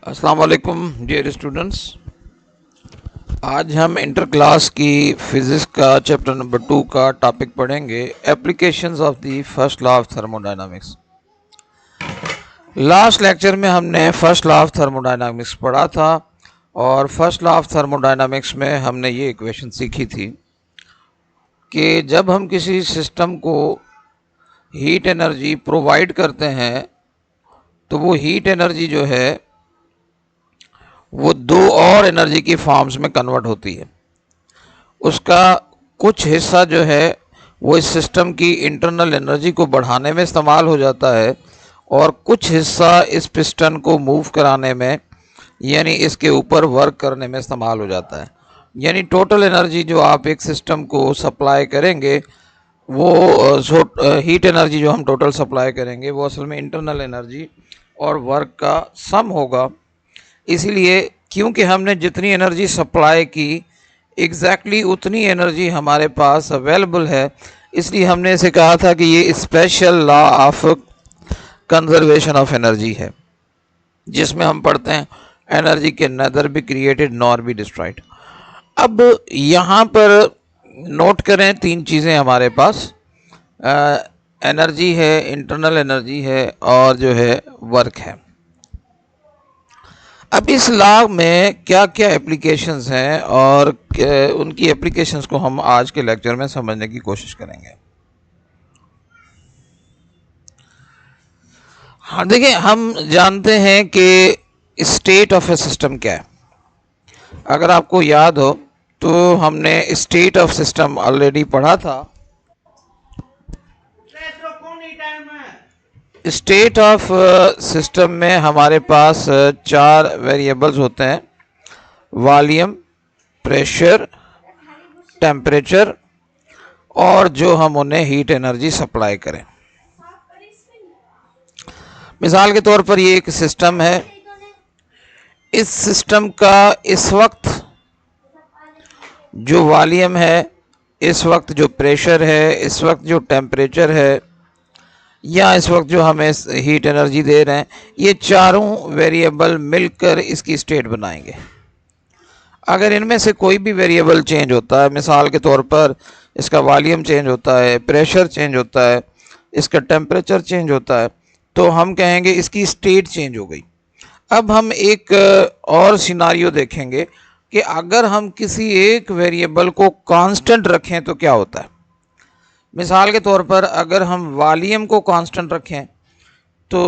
अस्सलाम वालेकुम dear students. आज हम इंटर क्लास की फिज़िक्स का चैप्टर नंबर 2 का टॉपिक पढ़ेंगे, applications of the first law of thermodynamics. Last lecture में हमने फर्स्ट लॉ ऑफ थर्मोडायनामिक्स पढ़ा था और फर्स्ट लॉ ऑफ थर्मोडायनामिक्स में हमने ये इक्वेशन सीखी थी कि जब हम किसी सिस्टम को हीट एनर्जी प्रोवाइड करते हैं तो वो हीट एनर्जी जो है वो दो और एनर्जी की फॉर्म्स में कन्वर्ट होती है। उसका कुछ हिस्सा जो है वो इस सिस्टम की इंटरनल एनर्जी को बढ़ाने में इस्तेमाल हो जाता है और कुछ हिस्सा इस पिस्टन को मूव कराने में यानी इसके ऊपर वर्क करने में इस्तेमाल हो जाता है। यानी टोटल एनर्जी जो आप एक सिस्टम को सप्लाई करेंगे वो हीट एनर्जी जो हम टोटल सप्लाई करेंगे वो असल में इंटरनल एनर्जी और वर्क का सम होगा। इसीलिए क्योंकि हमने जितनी एनर्जी सप्लाई की एग्जैक्टली उतनी एनर्जी हमारे पास अवेलेबल है, इसलिए हमने इसे कहा था कि ये special law of conservation of energy है, जिसमें हम पढ़ते हैं energy can nether be created nor be destroyed. अब यहाँ पर नोट करें तीन चीज़ें हमारे पास, एनर्जी है, इंटरनल एनर्जी है और जो है वर्क है। अब इस लॉ में क्या क्या एप्लीकेशंस हैं और उनकी एप्लीकेशंस को हम आज के लेक्चर में समझने की कोशिश करेंगे। हाँ, देखिए, हम जानते हैं कि स्टेट ऑफ ए सिस्टम क्या है। अगर आपको याद हो तो हमने स्टेट ऑफ सिस्टम ऑलरेडी पढ़ा था। स्टेट ऑफ सिस्टम में हमारे पास चार वेरिएबल्स होते हैं: वॉल्यूम, प्रेशर, टेम्परेचर और जो हम उन्हें हीट एनर्जी सप्लाई करें। मिसाल के तौर पर ये एक सिस्टम है। इस सिस्टम का इस वक्त जो वॉल्यूम है, इस वक्त जो प्रेशर है, इस वक्त जो टेम्परेचर है या इस वक्त जो हमें हीट एनर्जी दे रहे हैं, ये चारों वेरिएबल मिलकर इसकी स्टेट बनाएंगे। अगर इनमें से कोई भी वेरिएबल चेंज होता है, मिसाल के तौर पर इसका वॉल्यूम चेंज होता है, प्रेशर चेंज होता है, इसका टेम्परेचर चेंज होता है, तो हम कहेंगे इसकी स्टेट चेंज हो गई। अब हम एक और सिनारियो देखेंगे कि अगर हम किसी एक वेरिएबल को कांस्टेंट रखें तो क्या होता है। मिसाल के तौर पर अगर हम वॉल्यूम को कांस्टेंट रखें तो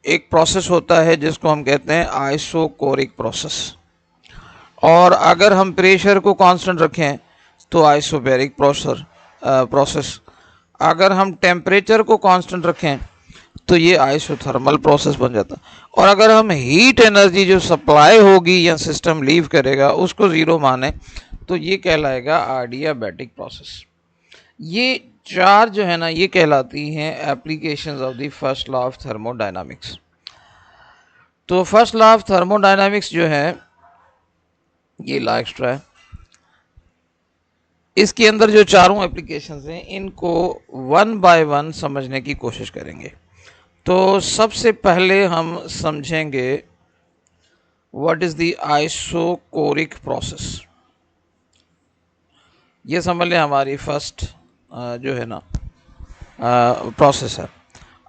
एक प्रोसेस होता है जिसको हम कहते हैं आइसोकोरिक प्रोसेस, और अगर हम प्रेशर को कांस्टेंट रखें तो आइसोबैरिक प्रोसेस। अगर हम टेम्परेचर को कांस्टेंट रखें तो ये आइसोथर्मल प्रोसेस बन जाता है। और अगर हम हीट एनर्जी जो सप्लाई होगी या सिस्टम लीव करेगा उसको ज़ीरो माने तो ये कहलाएगा आडियाबैटिक प्रोसेस। ये चार जो है ना, ये कहलाती हैं applications of the first law of thermodynamics. तो फर्स्ट लॉ ऑफ थर्मोडायनामिक्स जो है ये लॉ एक्स्ट्रा है। इसके अंदर जो चारों एप्लीकेशंस हैं इनको वन बाय वन समझने की कोशिश करेंगे। तो सबसे पहले हम समझेंगे what is the isochoric process. ये समझ लें हमारी फर्स्ट जो है ना प्रोसेस है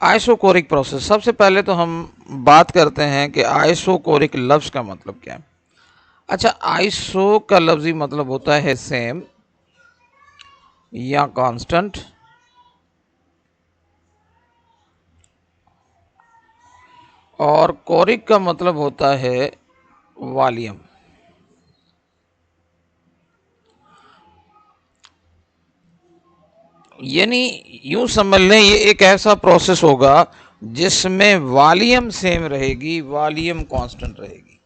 आइसोकोरिक प्रोसेस। सबसे पहले तो हम बात करते हैं कि आइसोकोरिक लफ्ज़ का मतलब क्या है। अच्छा, आइसो का लफ्ज़ी मतलब होता है सेम या कांस्टेंट, और कोरिक का मतलब होता है वॉल्यूम। यानी यूं समझ लें ये एक ऐसा प्रोसेस होगा जिसमें वॉल्यूम सेम रहेगी, वॉल्यूम कांस्टेंट रहेगी।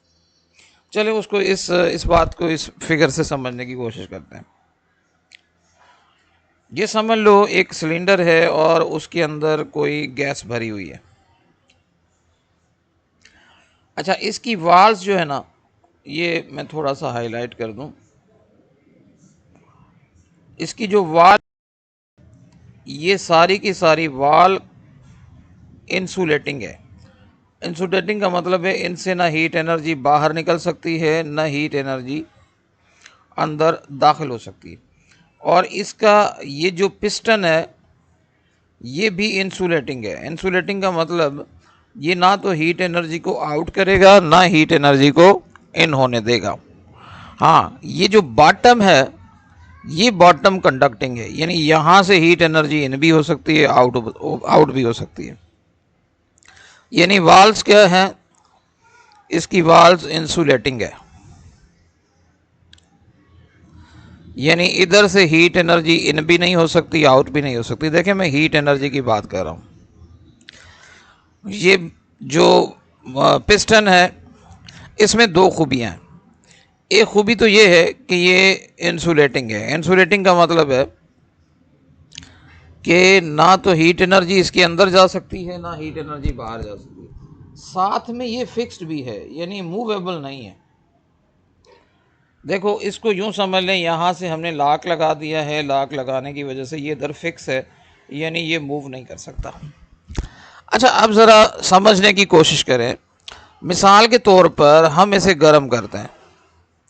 चलिए उसको इस बात को इस फिगर से समझने की कोशिश करते हैं। ये समझ लो एक सिलेंडर है और उसके अंदर कोई गैस भरी हुई है। अच्छा, इसकी वाल्स जो है ना, ये मैं थोड़ा सा हाईलाइट कर दूं। इसकी जो वाल, ये सारी की सारी वाल इंसुलेटिंग है। इंसुलेटिंग का मतलब है इनसे ना हीट एनर्जी बाहर निकल सकती है, ना हीट एनर्जी अंदर दाखिल हो सकती है। और इसका ये जो पिस्टन है ये भी इंसुलेटिंग है। इंसुलेटिंग का मतलब ये ना तो हीट एनर्जी को आउट करेगा, ना हीट एनर्जी को इन होने देगा। हाँ, ये जो बॉटम है ये बॉटम कंडक्टिंग है, यानी यहाँ से हीट एनर्जी इन भी हो सकती है, आउट भी हो सकती है। यानी वाल्स क्या है, इसकी वाल्स इंसुलेटिंग है, यानी इधर से हीट एनर्जी इन भी नहीं हो सकती, आउट भी नहीं हो सकती। देखिए मैं हीट एनर्जी की बात कर रहा हूँ। ये जो पिस्टन है इसमें दो खूबियाँ हैं। एक खूबी तो ये है कि ये इंसुलेटिंग है। इंसुलेटिंग का मतलब है कि ना तो हीट एनर्जी इसके अंदर जा सकती है, ना हीट एनर्जी बाहर जा सकती है। साथ में ये फिक्स्ड भी है, यानी मूवेबल नहीं है। देखो इसको यूं समझ लें, यहाँ से हमने लॉक लगा दिया है, लॉक लगाने की वजह से ये इधर फिक्स है, यानी ये मूव नहीं कर सकता। अच्छा, अब ज़रा समझने की कोशिश करें। मिसाल के तौर पर हम इसे गर्म करते हैं,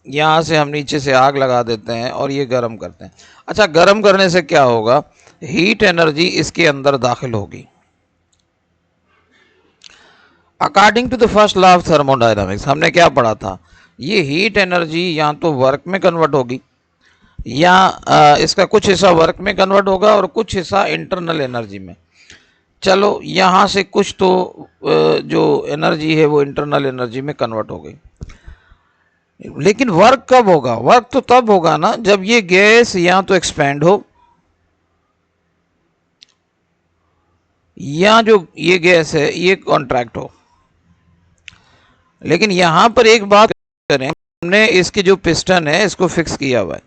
यहाँ से हम नीचे से आग लगा देते हैं और ये गर्म करते हैं। अच्छा, गर्म करने से क्या होगा, हीट एनर्जी इसके अंदर दाखिल होगी। According to the first law of thermodynamics हमने क्या पढ़ा था, ये हीट एनर्जी या तो वर्क में कन्वर्ट होगी, या इसका कुछ हिस्सा वर्क में कन्वर्ट होगा और कुछ हिस्सा इंटरनल एनर्जी में। चलो यहाँ से कुछ तो जो एनर्जी है वो इंटरनल एनर्जी में कन्वर्ट हो गई, लेकिन वर्क कब होगा, वर्क तो तब होगा ना जब ये गैस या तो एक्सपेंड हो, या जो ये गैस है ये कॉन्ट्रैक्ट हो। लेकिन यहाँ पर एक बात करें, हमने इसकी जो पिस्टन है इसको फिक्स किया हुआ है।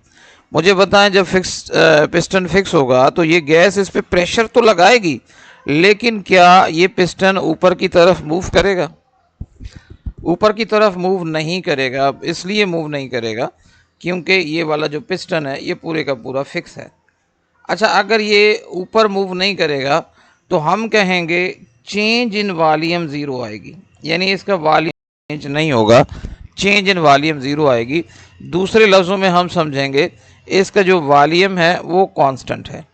मुझे बताएं, जब पिस्टन फिक्स होगा तो ये गैस इस पे प्रेशर तो लगाएगी, लेकिन क्या ये पिस्टन ऊपर की तरफ मूव करेगा? ऊपर की तरफ मूव नहीं करेगा। इसलिए मूव नहीं करेगा क्योंकि ये वाला जो पिस्टन है ये पूरे का पूरा फिक्स है। अच्छा, अगर ये ऊपर मूव नहीं करेगा तो हम कहेंगे चेंज इन वॉल्यूम ज़ीरो आएगी, यानी इसका वॉल्यूम चेंज नहीं होगा, चेंज इन वॉल्यूम ज़ीरो आएगी। दूसरे लफ्ज़ों में हम समझेंगे इसका जो वॉल्यूम है वो कांस्टेंट है।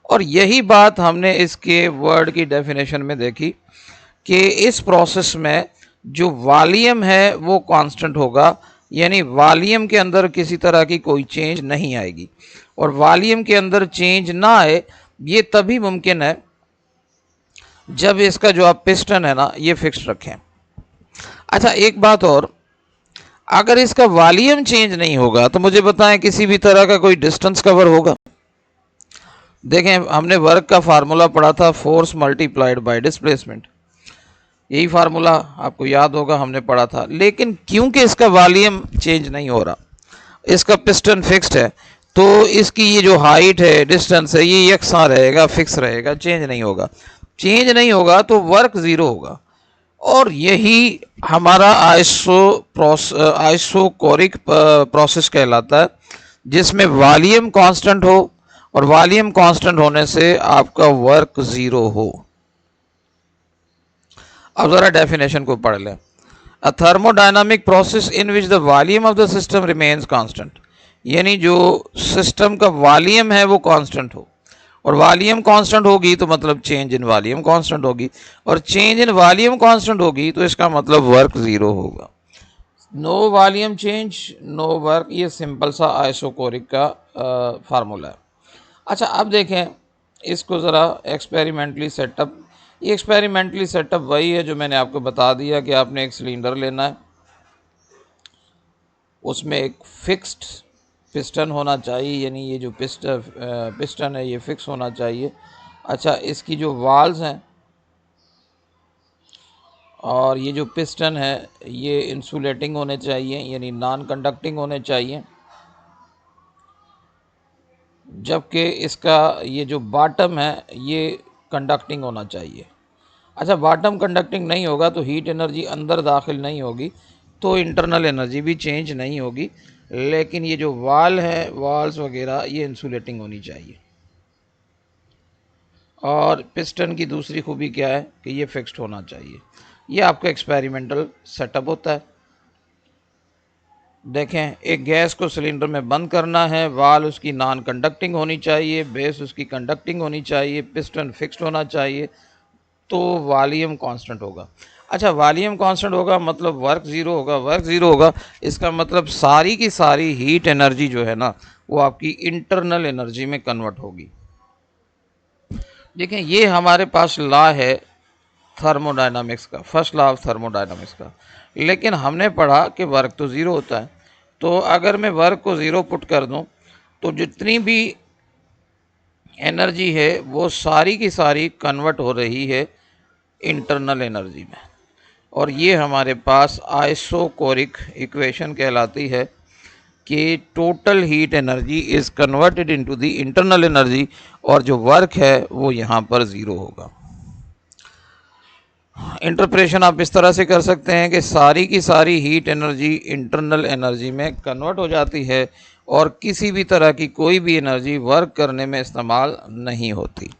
और यही बात हमने इसके वर्ड की डेफिनेशन में देखी कि इस प्रोसेस में जो वॉल्यूम है वो कांस्टेंट होगा, यानी वॉल्यूम के अंदर किसी तरह की कोई चेंज नहीं आएगी। और वॉल्यूम के अंदर चेंज ना आए ये तभी मुमकिन है जब इसका जो आप पिस्टन है ना ये फिक्स्ड रखें। अच्छा, एक बात और, अगर इसका वॉल्यूम चेंज नहीं होगा तो मुझे बताएं किसी भी तरह का कोई डिस्टेंस कवर होगा? देखें, हमने वर्क का फार्मूला पढ़ा था, फोर्स मल्टीप्लाइड बाय डिस्प्लेसमेंट। यही फार्मूला आपको याद होगा, हमने पढ़ा था। लेकिन क्योंकि इसका वॉल्यूम चेंज नहीं हो रहा, इसका पिस्टन फिक्स्ड है, तो इसकी ये जो हाइट है, डिस्टेंस है, ये यकसा रहेगा, फिक्स रहेगा, चेंज नहीं होगा। चेंज नहीं होगा तो वर्क ज़ीरो होगा। और यही हमारा आइसोकोरिक प्रोसेस कहलाता है, जिसमें वॉल्यूम कांस्टेंट हो और वॉल्यूम कांस्टेंट होने से आपका वर्क ज़ीरो हो। अब ज़रा डेफिनेशन को पढ़ लें। A thermodynamic process in which the volume of the system remains constant, यानी जो सिस्टम का वॉल्यूम है वो कांस्टेंट हो, और वॉल्यूम कांस्टेंट होगी तो मतलब चेंज इन वॉल्यूम कांस्टेंट होगी, और चेंज इन वॉल्यूम कांस्टेंट होगी तो इसका मतलब वर्क ज़ीरो होगा। No volume change no work, ये सिंपल सा आइसोकोरिक का फार्मूला है। अच्छा, अब देखें इसको ज़रा एक्सपेरिमेंटली सेटअप। ये एक्सपेरिमेंटली सेटअप वही है जो मैंने आपको बता दिया कि आपने एक सिलेंडर लेना है, उसमें एक फिक्स्ड पिस्टन होना चाहिए, यानी ये जो पिस्टन है ये फिक्स होना चाहिए। अच्छा, इसकी जो वाल्स हैं और ये जो पिस्टन है ये इंसुलेटिंग होने चाहिए, यानी नॉन कंडक्टिंग होने चाहिए, जबकि इसका ये जो बॉटम है ये कंडक्टिंग होना चाहिए। अच्छा, बॉटम कंडक्टिंग नहीं होगा तो हीट एनर्जी अंदर दाखिल नहीं होगी, तो इंटरनल एनर्जी भी चेंज नहीं होगी। लेकिन ये जो वाल है, वाल्स वगैरह, ये इंसुलेटिंग होनी चाहिए। और पिस्टन की दूसरी खूबी क्या है कि ये फिक्स्ड होना चाहिए। ये आपका एक्सपेरिमेंटल सेटअप होता है। देखें, एक गैस को सिलेंडर में बंद करना है, वाल उसकी नॉन कंडक्टिंग होनी चाहिए, बेस उसकी कंडक्टिंग होनी चाहिए, पिस्टन फिक्स्ड होना चाहिए, तो वॉल्यूम कांस्टेंट होगा। अच्छा, वॉल्यूम कांस्टेंट होगा मतलब वर्क ज़ीरो होगा। वर्क ज़ीरो होगा इसका मतलब सारी की सारी हीट एनर्जी जो है ना वो आपकी इंटरनल एनर्जी में कन्वर्ट होगी। देखें, ये हमारे पास लॉ है थर्मोडायनामिक्स का, फर्स्ट लॉ ऑफ थर्मोडायनामिक्स का। लेकिन हमने पढ़ा कि वर्क तो ज़ीरो होता है, तो अगर मैं वर्क को ज़ीरो पुट कर दूं तो जितनी भी एनर्जी है वो सारी की सारी कन्वर्ट हो रही है इंटरनल एनर्जी में। और ये हमारे पास आइसोकोरिक इक्वेशन कहलाती है कि total heat energy is converted into the internal energy, और जो वर्क है वो यहाँ पर ज़ीरो होगा। इंटरप्रेशन आप इस तरह से कर सकते हैं कि सारी की सारी हीट एनर्जी इंटरनल एनर्जी में कन्वर्ट हो जाती है और किसी भी तरह की कोई भी एनर्जी वर्क करने में इस्तेमाल नहीं होती।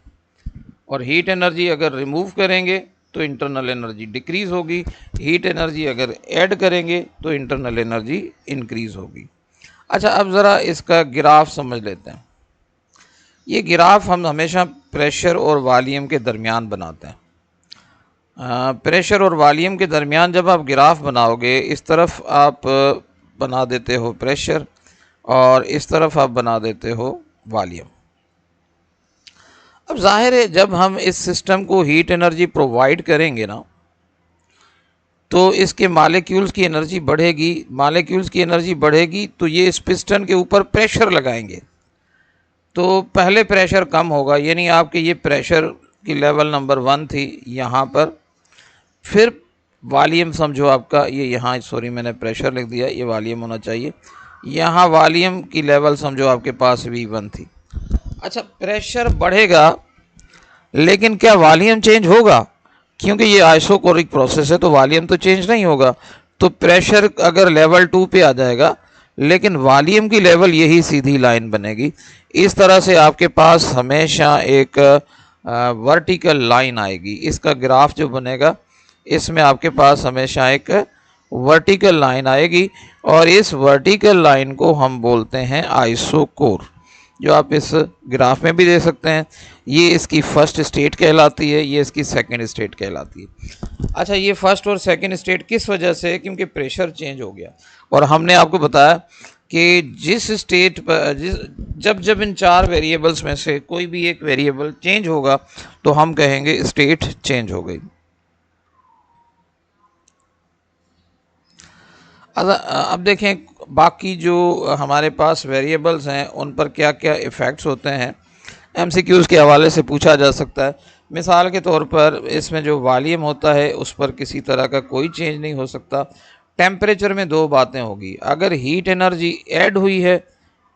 और हीट एनर्जी अगर रिमूव करेंगे तो इंटरनल एनर्जी डिक्रीज़ होगी, हीट एनर्जी अगर ऐड करेंगे तो इंटरनल एनर्जी इंक्रीज़ होगी। अच्छा, अब ज़रा इसका ग्राफ समझ लेते हैं। ये ग्राफ हम हमेशा प्रेशर और वॉल्यूम के दरमियान बनाते हैं। प्रेशर और वॉल्यूम के दरमियान जब आप ग्राफ बनाओगे, इस तरफ आप बना देते हो प्रेशर और इस तरफ आप बना देते हो वॉल्यूम। अब जाहिर है जब हम इस सिस्टम को हीट एनर्जी प्रोवाइड करेंगे ना तो इसके मालिक्यूल्स की एनर्जी बढ़ेगी। मालिक्यूल्स की एनर्जी बढ़ेगी तो ये इस पिस्टन के ऊपर प्रेशर लगाएंगे, तो पहले प्रेशर कम होगा, यानी आपके ये प्रेशर की लेवल नंबर 1 थी यहाँ पर। फिर वॉल्यूम समझो आपका ये यहाँ, सॉरी मैंने प्रेशर लिख दिया, ये वॉल्यूम होना चाहिए। यहाँ वॉल्यूम की लेवल समझो आपके पास V1 थी। अच्छा, प्रेशर बढ़ेगा लेकिन क्या वॉल्यूम चेंज होगा? क्योंकि ये आइसोकोरिक प्रोसेस है तो वॉल्यूम तो चेंज नहीं होगा। तो प्रेशर अगर लेवल 2 पे आ जाएगा लेकिन वॉल्यूम की लेवल यही सीधी लाइन बनेगी। इस तरह से आपके पास हमेशा एक वर्टिकल लाइन आएगी। इसका ग्राफ जो बनेगा इसमें आपके पास हमेशा एक वर्टिकल लाइन आएगी और इस वर्टिकल लाइन को हम बोलते हैं आइसोकोर, जो आप इस ग्राफ में भी दे सकते हैं। ये इसकी फर्स्ट स्टेट कहलाती है, ये इसकी सेकंड स्टेट कहलाती है। अच्छा, ये फर्स्ट और सेकंड स्टेट किस वजह से? क्योंकि प्रेशर चेंज हो गया। और हमने आपको बताया कि जिस स्टेट पर जब इन चार वेरिएबल्स में से कोई भी एक वेरिएबल चेंज होगा तो हम कहेंगे स्टेट चेंज हो गई। अब देखें बाकी जो हमारे पास वेरिएबल्स हैं उन पर क्या क्या इफ़ेक्ट्स होते हैं, एमसीक्यूज़ के हवाले से पूछा जा सकता है। मिसाल के तौर पर इसमें जो वॉल्यूम होता है उस पर किसी तरह का कोई चेंज नहीं हो सकता। टेम्परेचर में दो बातें होगी, अगर हीट एनर्जी ऐड हुई है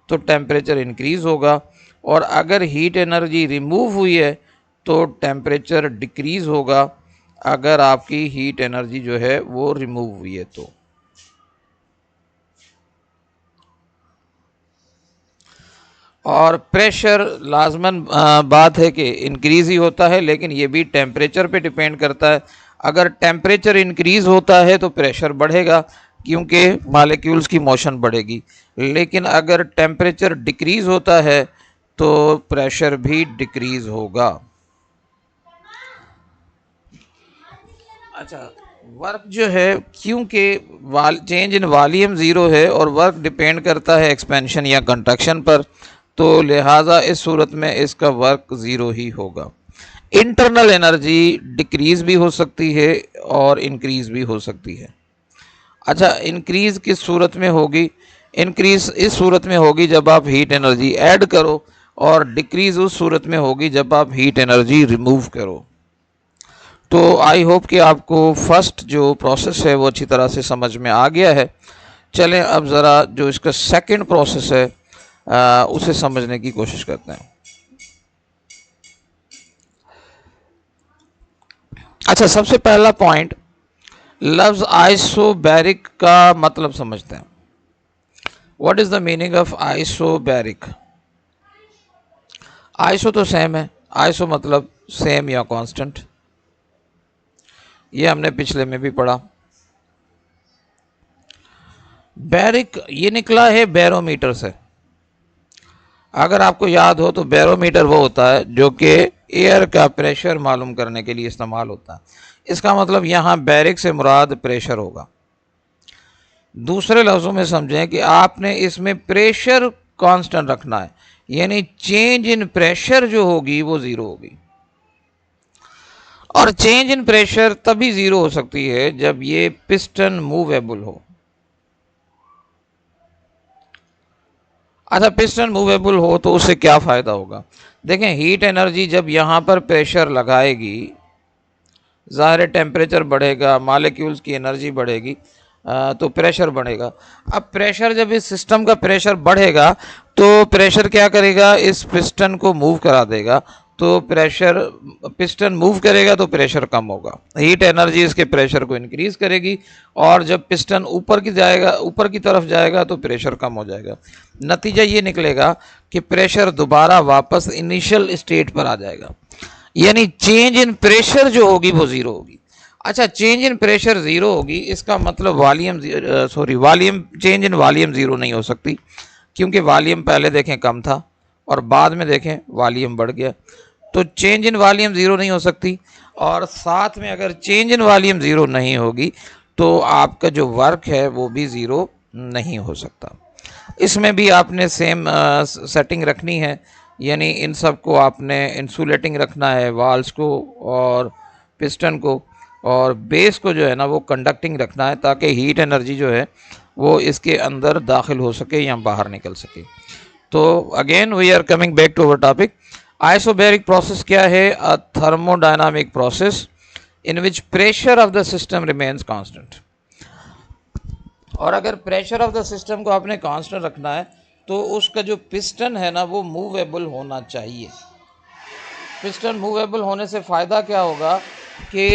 तो टेम्परेचर इंक्रीज़ होगा, और अगर हीट एनर्जी रिमूव हुई है तो टेम्परेचर डिक्रीज़ होगा, अगर आपकी हीट एनर्जी जो है वो रिमूव हुई है तो। और प्रेशर लाजमन बात है कि इंक्रीज़ ही होता है, लेकिन ये भी टेम्परेचर पे डिपेंड करता है। अगर टेम्परेचर इंक्रीज़ होता है तो प्रेशर बढ़ेगा क्योंकि मालिक्यूल्स की मोशन बढ़ेगी, लेकिन अगर टेम्परेचर डिक्रीज़ होता है तो प्रेशर भी डिक्रीज़ होगा। अच्छा, वर्क जो है, क्योंकि चेंज इन वॉल्यूम ज़ीरो है और वर्क डिपेंड करता है एक्सपेंशन या कंट्रैक्शन पर, तो लिहाजा इस सूरत में इसका वर्क ज़ीरो ही होगा। इंटरनल एनर्जी डिक्रीज़ भी हो सकती है और इंक्रीज़ भी हो सकती है। अच्छा, इंक्रीज़ किस सूरत में होगी? इंक्रीज़ इस सूरत में होगी जब आप हीट एनर्जी ऐड करो, और डिक्रीज़ उस सूरत में होगी जब आप हीट एनर्जी रिमूव करो। तो आई होप कि आपको फर्स्ट जो प्रोसेस है वो अच्छी तरह से समझ में आ गया है। चलें अब ज़रा जो इसका सेकंड प्रोसेस है उसे समझने की कोशिश करते हैं। अच्छा, सबसे पहला पॉइंट, लफ्ज़ आइसोबैरिक का मतलब समझते हैं। What is the meaning of isobaric? Iso तो सेम है, आइसो मतलब सेम या कांस्टेंट, ये हमने पिछले में भी पढ़ा। बैरिक ये निकला है बैरोमीटर से। अगर आपको याद हो तो बैरोमीटर वो होता है जो कि एयर का प्रेशर मालूम करने के लिए इस्तेमाल होता है। इसका मतलब यहाँ बैरिक से मुराद प्रेशर होगा। दूसरे लफ्ज़ों में समझें कि आपने इसमें प्रेशर कांस्टेंट रखना है, यानी चेंज इन प्रेशर जो होगी वो ज़ीरो होगी। और चेंज इन प्रेशर तभी ज़ीरो हो सकती है जब ये पिस्टन मूवेबल हो। अच्छा, पिस्टन मूवेबल हो तो उससे क्या फ़ायदा होगा? देखें, हीट एनर्जी जब यहाँ पर प्रेशर लगाएगी, ज़ाहिर टेम्परेचर बढ़ेगा, मालिक्यूल्स की एनर्जी बढ़ेगी, तो प्रेशर बढ़ेगा। अब प्रेशर जब इस सिस्टम का प्रेशर बढ़ेगा तो प्रेशर क्या करेगा, इस पिस्टन को मूव करा देगा। तो प्रेशर, पिस्टन मूव करेगा तो प्रेशर कम होगा, हीट एनर्जी इसके प्रेशर को इंक्रीज करेगी, और जब पिस्टन ऊपर की जाएगा, ऊपर की तरफ जाएगा तो प्रेशर कम हो जाएगा। नतीजा ये निकलेगा कि प्रेशर दोबारा वापस इनिशियल स्टेट पर आ जाएगा, यानी चेंज इन प्रेशर जो होगी वो ज़ीरो होगी। अच्छा, चेंज इन प्रेशर ज़ीरो होगी, इसका मतलब volume volume change in volume zero नहीं हो सकती, क्योंकि वॉल्यूम पहले देखें कम था और बाद में देखें वॉल्यूम बढ़ गया, तो चेंज इन वॉल्यूम ज़ीरो नहीं हो सकती। और साथ में अगर चेंज इन वॉल्यूम ज़ीरो नहीं होगी तो आपका जो वर्क है वो भी ज़ीरो नहीं हो सकता। इसमें भी आपने सेम सेटिंग रखनी है, यानी इन सब को आपने इंसुलेटिंग रखना है, वाल्स को और पिस्टन को, और बेस को जो है ना वो कंडक्टिंग रखना है, ताकि हीट एनर्जी जो है वो इसके अंदर दाखिल हो सके या बाहर निकल सके। तो again we are coming back to our topic. Isobaric process क्या है? A thermodynamic process in which pressure of the system remains constant. और अगर प्रेशर ऑफ द सिस्टम को आपने कांस्टेंट रखना है तो उसका जो पिस्टन है ना वो मूवेबल होना चाहिए। पिस्टन मूवेबल होने से फ़ायदा क्या होगा कि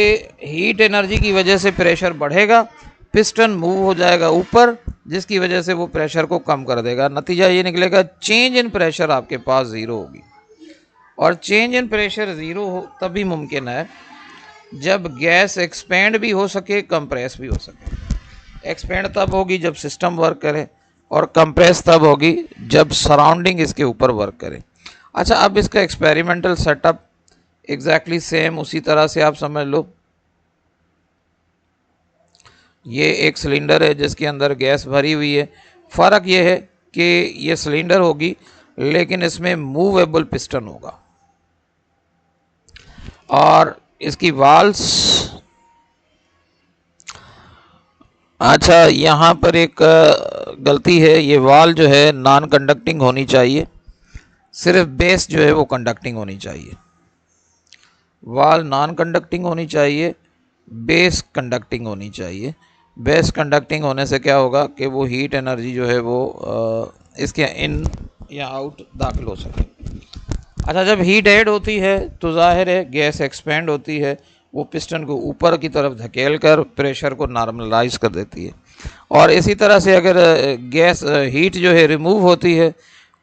हीट एनर्जी की वजह से प्रेशर बढ़ेगा, पिस्टन मूव हो जाएगा ऊपर, जिसकी वजह से वो प्रेशर को कम कर देगा। नतीजा ये निकलेगा चेंज इन प्रेशर आपके पास ज़ीरो होगी। और चेंज इन प्रेशर ज़ीरो हो तभी मुमकिन है जब गैस एक्सपेंड भी हो सके, कंप्रेस भी हो सके। एक्सपेंड तब होगी जब सिस्टम वर्क करे, और कंप्रेस तब होगी जब सराउंडिंग इसके ऊपर वर्क करे। अच्छा, अब इसका एक्सपेरिमेंटल सेटअप एग्जैक्टली सेम उसी तरह से आप समझ लो। ये एक सिलेंडर है जिसके अंदर गैस भरी हुई है। फ़र्क ये है कि ये सिलेंडर होगी लेकिन इसमें मूवेबल पिस्टन होगा, और इसकी वाल्स, अच्छा यहाँ पर एक गलती है, ये वाल जो है नॉन कंडक्टिंग होनी चाहिए, सिर्फ बेस जो है वो कंडक्टिंग होनी चाहिए। वाल नॉन कंडक्टिंग होनी चाहिए, बेस कंडक्टिंग होनी चाहिए। बेस कंडक्टिंग होने से क्या होगा कि वो हीट एनर्जी जो है वो इसके इन या आउट दाखिल हो सके। अच्छा, जब हीट ऐड होती है तो जाहिर है गैस एक्सपेंड होती है, वो पिस्टन को ऊपर की तरफ धकेल कर प्रेशर को नॉर्मलाइज कर देती है। और इसी तरह से अगर गैस हीट जो है रिमूव होती है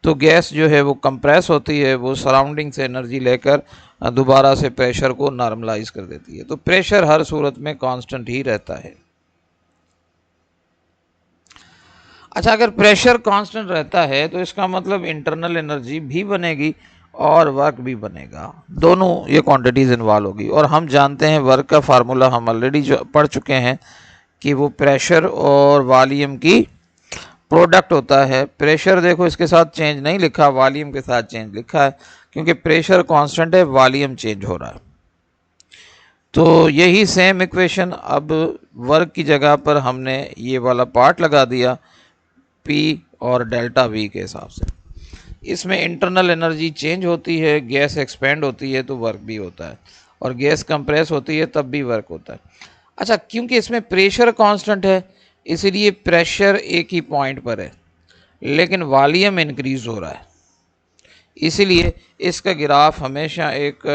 तो गैस जो है वो कंप्रेस होती है, वो सराउंडिंग से एनर्जी लेकर दोबारा से प्रेशर को नॉर्मलाइज कर देती है। तो प्रेशर हर सूरत में कांस्टेंट ही रहता है। अच्छा, अगर प्रेशर कांस्टेंट रहता है तो इसका मतलब इंटरनल एनर्जी भी बनेगी और वर्क भी बनेगा, दोनों ये क्वांटिटीज़ इन्वॉल्व होगी। और हम जानते हैं वर्क का फार्मूला हम ऑलरेडी पढ़ चुके हैं कि वो प्रेशर और वॉल्यूम की प्रोडक्ट होता है। प्रेशर देखो इसके साथ चेंज नहीं लिखा, वॉल्यूम के साथ चेंज लिखा है, क्योंकि प्रेशर कांस्टेंट है, वॉल्यूम चेंज हो रहा है। तो यही सेम इक्वेशन अब वर्क की जगह पर हमने ये वाला पार्ट लगा दिया P और डेल्टा V के हिसाब से। इसमें इंटरनल एनर्जी चेंज होती है, गैस एक्सपेंड होती है तो वर्क भी होता है, और गैस कंप्रेस होती है तब भी वर्क होता है। अच्छा, क्योंकि इसमें प्रेशर कांस्टेंट है इसलिए प्रेशर एक ही पॉइंट पर है, लेकिन वॉल्यूम इंक्रीज हो रहा है, इसीलिए इसका ग्राफ हमेशा एक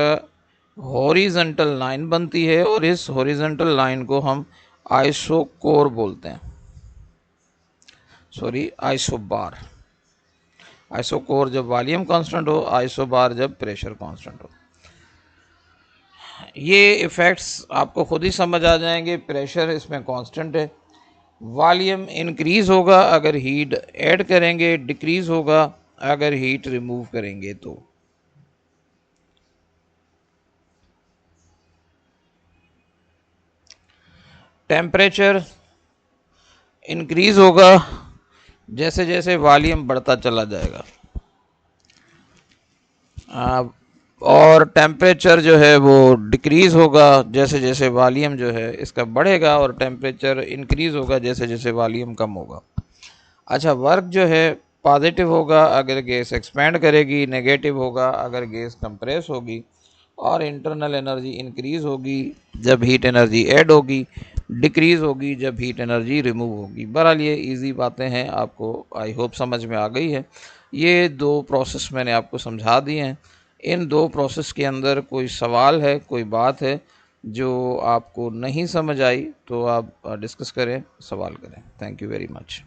हॉरिजॉन्टल लाइन बनती है, और इस हॉरिजॉन्टल लाइन को हम आइसोकोर बोलते हैं, सॉरी आइसोबार। आइसोकोर जब वॉल्यूम कांस्टेंट हो, आइसोबार जब प्रेशर कांस्टेंट हो। ये इफ़ेक्ट्स आपको खुद ही समझ आ जाएंगे। प्रेशर इसमें कांस्टेंट है, वॉल्यूम इंक्रीज होगा अगर हीट ऐड करेंगे, डिक्रीज होगा अगर हीट रिमूव करेंगे। तो टेम्परेचर इंक्रीज होगा जैसे जैसे वॉल्यूम बढ़ता चला जाएगा, और टेम्परेचर जो है वो डिक्रीज़ होगा जैसे जैसे वॉल्यूम जो है इसका बढ़ेगा, और टेम्परेचर इंक्रीज़ होगा जैसे जैसे वॉल्यूम कम होगा। अच्छा, वर्क जो है पॉजिटिव होगा अगर गैस एक्सपेंड करेगी, नेगेटिव होगा अगर गैस कंप्रेस होगी, और इंटरनल एनर्जी इंक्रीज़ होगी जब हीट एनर्जी ऐड होगी, डिक्रीज़ होगी जब हीट एनर्जी रिमूव होगी। बहरहाल ये इजी बातें हैं, आपको आई होप समझ में आ गई है। ये दो प्रोसेस मैंने आपको समझा दिए हैं। इन दो प्रोसेस के अंदर कोई सवाल है, कोई बात है जो आपको नहीं समझ आई, तो आप डिस्कस करें, सवाल करें। Thank you very much.